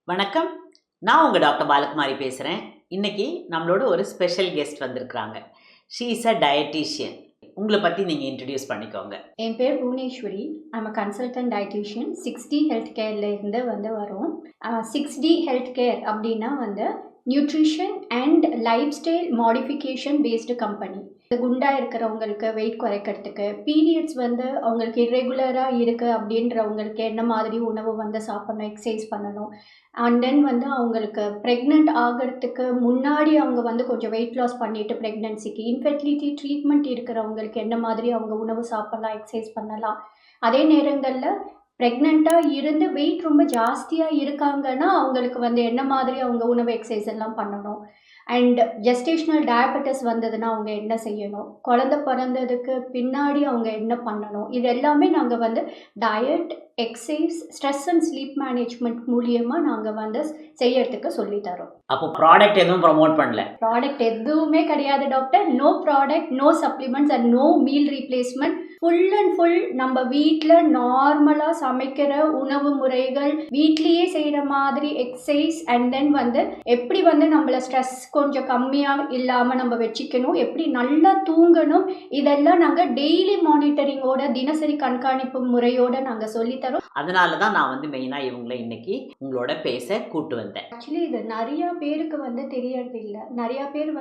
வணக்கம். நான் உங்க டாக்டர் பாலகுமாரி பேசுறேன். இன்னைக்கு நம்மளோட ஒரு ஸ்பெஷல் கெஸ்ட் வந்திருக்கிறாங்க. She is a dietitian. உங்களை பத்தி நீங்க இன்ட்ரடியூஸ் பண்ணிக்கோங்க. என் பேர் Bhuvaneswari. I'm a consultant dietitian. 6D health கேர்லேருந்து வரோம். 6D ஹெல்த் கேர் அப்படின்னா nutrition and lifestyle modification based company. குண்டாக இருக்கிறவங்களுக்கு வெயிட் குறைக்கிறதுக்கு, பீரியட்ஸ் அவங்களுக்கு இர்ரெகுலராக இருக்குது அப்படின்றவங்களுக்கு என்ன மாதிரி உணவு சாப்பிடணும், எக்ஸசைஸ் பண்ணணும், அண்ட் தென் அவங்களுக்கு ப்ரெக்னென்ட் ஆகிறதுக்கு முன்னாடி அவங்க கொஞ்சம் வெயிட் லாஸ் பண்ணிவிட்டு ப்ரெக்னென்சிக்கு, இன்ஃபெர்டிலிட்டி ட்ரீட்மெண்ட் இருக்கிறவங்களுக்கு என்ன மாதிரி அவங்க உணவு சாப்பிட்லாம், எக்ஸசைஸ் பண்ணலாம். அதே நேரங்களில் ப்ரெக்னெண்ட்டாக இருந்து வெயிட் ரொம்ப ஜாஸ்தியாக இருக்காங்கன்னா அவங்களுக்கு என்ன மாதிரி அவங்க உணவு எக்ஸசைஸ் எல்லாம் பண்ணணும். அண்ட் ஜெஸ்டேஷ்னல் டயபெட்டிஸ் வந்ததுன்னா அவங்க என்ன செய்யணும், குழந்த பிறந்ததுக்கு பின்னாடி அவங்க என்ன பண்ணணும், இது எல்லாமே நாங்கள் diet, exercise, stress and sleep management மூலியமாக நாங்கள் செய்யறதுக்கு சொல்லித்தரோம். அப்போ ப்ராடக்ட் எதுவும் ப்ரமோட் பண்ணல? ப்ராடக்ட் எதுவுமே கிடையாது doctor. No product, no supplements and no meal replacement. Full and full நம்ம வீட்டில் நார்மலாக சமைக்கிற உணவு முறைகள், வீட்லேயே செய்கிற மாதிரி எக்ஸசைஸ், அண்ட் தென் எப்படி நம்மளை ஸ்ட்ரெஸ் கொஞ்சம் கம்மியாக இல்லாமல் நம்ம வச்சுக்கணும், எப்படி நல்லா தூங்கணும், இதெல்லாம் நாங்கள் டெய்லி மானிட்டரிங்கோட, தினசரி கண்காணிப்பு முறையோட நாங்கள் சொல்லித்தரோம். அதனால தான் நான் மெயினாக இவங்களை இன்னைக்கு உங்களோட பேச கூட்டு வந்தேன். ஆக்சுவலி இது நிறைய பேருக்கு தெரியறது இல்லை. நிறைய பேர்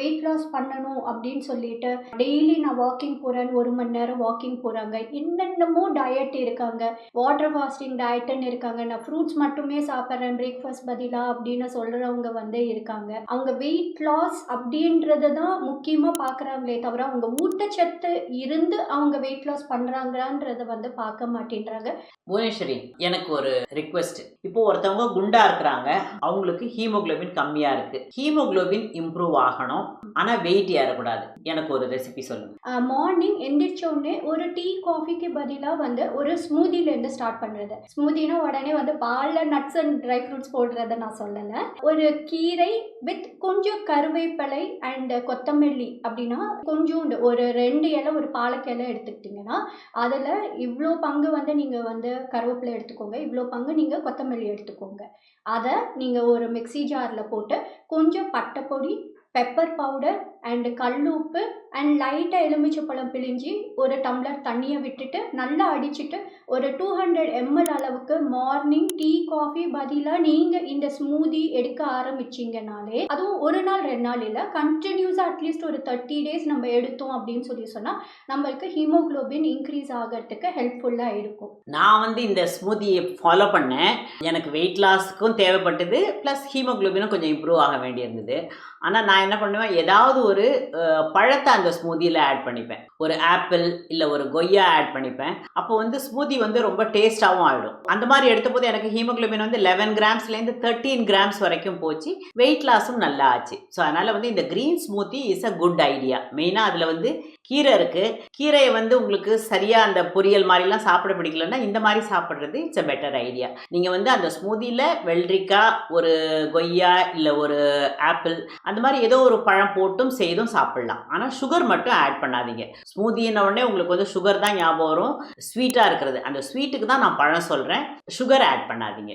வெயிட் லாஸ் பண்ணணும் அப்படின்னு சொல்லிட்டு டெய்லி நான் வாக்கிங் போகிறேன், 1 மணி நேரம் வாக்கிங் போகிறாங்க, என்னென்னமோ டயட் இருக்காங்க, வாட்டர் ஃபாஸ்டிங் டயட்டுன்னு இருக்காங்க, நான் ஃப்ரூட்ஸ் மட்டுமே சாப்பிட்றேன் பிரேக்ஃபாஸ்ட் பதிலாக அப்படின்னு சொல்கிறவங்க இருக்காங்க. அவங்க வெயிட் லாஸ் அப்படின்றது தான் முக்கியமாக பார்க்குறாங்களே தவிர அவங்க ஊட்டச்சத்து இருந்து அவங்க வெயிட் லாஸ் பண்ணுறாங்கன்றதை பார்க்க மாட்டேன்றாங்க. புவனேஸ்வரி, எனக்கு ஒரு ரிக்வெஸ்ட். இப்போ ஒருத்தவங்க குண்டா இருக்கிறாங்க, அவங்களுக்கு ஹீமோகுளோபின் கம்மியா இருக்கு, ஹீமோகுளோபின் இம்ப்ரூவ் ஆகணும், ஆனா வெயிட் ஏறக்கூடாது. எனக்கு ஒரு ரெசிபி சொல்லுங்க. மார்னிங் எந்திரிச்ச உடனே ஒரு டீ காஃபிக்கு பதிலாக ஒரு ஸ்மூதிலேருந்து ஸ்டார்ட் பண்ணுறது. ஸ்மூதினா உடனே பாலில் நட்ஸ் அண்ட் ட்ரை ஃப்ரூட்ஸ் போடுறத நான் சொல்லலை. ஒரு கீரை வித் கொஞ்சம் கருவேப்பிலை அண்ட் கொத்தமல்லி அப்படின்னா கொஞ்சோண்டு ஒரு 2 இலை, ஒரு பாலக்கிழை எடுத்துக்கிட்டிங்கன்னா அதில் இவ்வளோ பங்கு நீங்கள் கருவேப்பிலை எடுத்துக்கோங்க, இவ்வளோ பங்கு நீங்கள் கொத்தமல்லி எடுத்துக்கோங்க. அதை நீங்கள் ஒரு மிக்ஸி ஜாரில் போட்டு கொஞ்சம் பட்டைப்பொடி, பெப்பர் பவுடர் அண்டு கல் உப்பு அண்ட் லைட்டாக எலுமிச்சப்பழம் பிழிஞ்சி ஒரு டம்ளர் தண்ணியை விட்டுட்டு நல்லா அடிச்சுட்டு ஒரு 200 ml அளவுக்கு மார்னிங் டீ காஃபி பதிலாக நீங்கள் இந்த ஸ்மூதி எடுக்க ஆரம்பிச்சிங்கனாலே, அதுவும் 1 நாள் 2 நாள் இல்லை, கண்டினியூஸாக அட்லீஸ்ட் ஒரு 30 days நம்ம எடுத்தோம் அப்படின்னு சொன்னால் நம்மளுக்கு ஹீமோகுளோபின் இன்க்ரீஸ் ஆகிறதுக்கு ஹெல்ப்ஃபுல்லாக இருக்கும். நான் இந்த ஸ்மூதியை ஃபாலோ பண்ணேன். எனக்கு வெயிட் லாஸ்க்கும் தேவைப்பட்டது, ப்ளஸ் ஹீமோகுளோபினும் கொஞ்சம் இம்ப்ரூவ் ஆக வேண்டியிருந்தது. ஆனால் நான் என்ன பண்ணுவேன், ஏதாவது ஒரு பழத்தை அந்த ஸ்மூதியில் ஆட் பண்ணிப்பேன். ஒரு ஆப்பிள் இல்லை ஒரு கொய்யா ஆட் பண்ணிப்பேன். அப்போ ஸ்மூதி ரொம்ப டேஸ்டாகவும் ஆகிடும். அந்த மாதிரி எடுத்த போது எனக்கு ஹீமோகுளோபின் 11 கிராம்ஸ்லேருந்து 13 கிராம்ஸ் வரைக்கும் போச்சு. வெயிட் லாஸும் நல்லா ஆச்சு. ஸோ அதனால் இந்த green smoothie is a good idea. மெயினாக அதில் கீரை இருக்குது. கீரையை உங்களுக்கு சரியாக அந்த பொரியல் மாதிரிலாம் சாப்பிட பிடிக்கலன்னா இந்த மாதிரி சாப்பிட்றது இட்ஸ் அ பெட்டர் ஐடியா. நீங்கள் அந்த ஸ்மூதியில் வெள்ளரிக்காய், ஒரு கொய்யா இல்லை ஒரு ஆப்பிள், அந்த மாதிரி ஏதோ ஒரு பழம் போட்டும் செய்தும் சாப்பிடலாம். ஆனால் சுகர் மட்டும் ஆட் பண்ணாதீங்க. ஸ்மூதின்ன உடனே உங்களுக்கு சுகர் தான் ஞாபகம் வரும், ஸ்வீட்டாக இருக்கிறது. அந்த ஸ்வீட்டுக்கு தான் நான் பழம் சொல்கிறேன், சுகர் ஆட் பண்ணாதீங்க.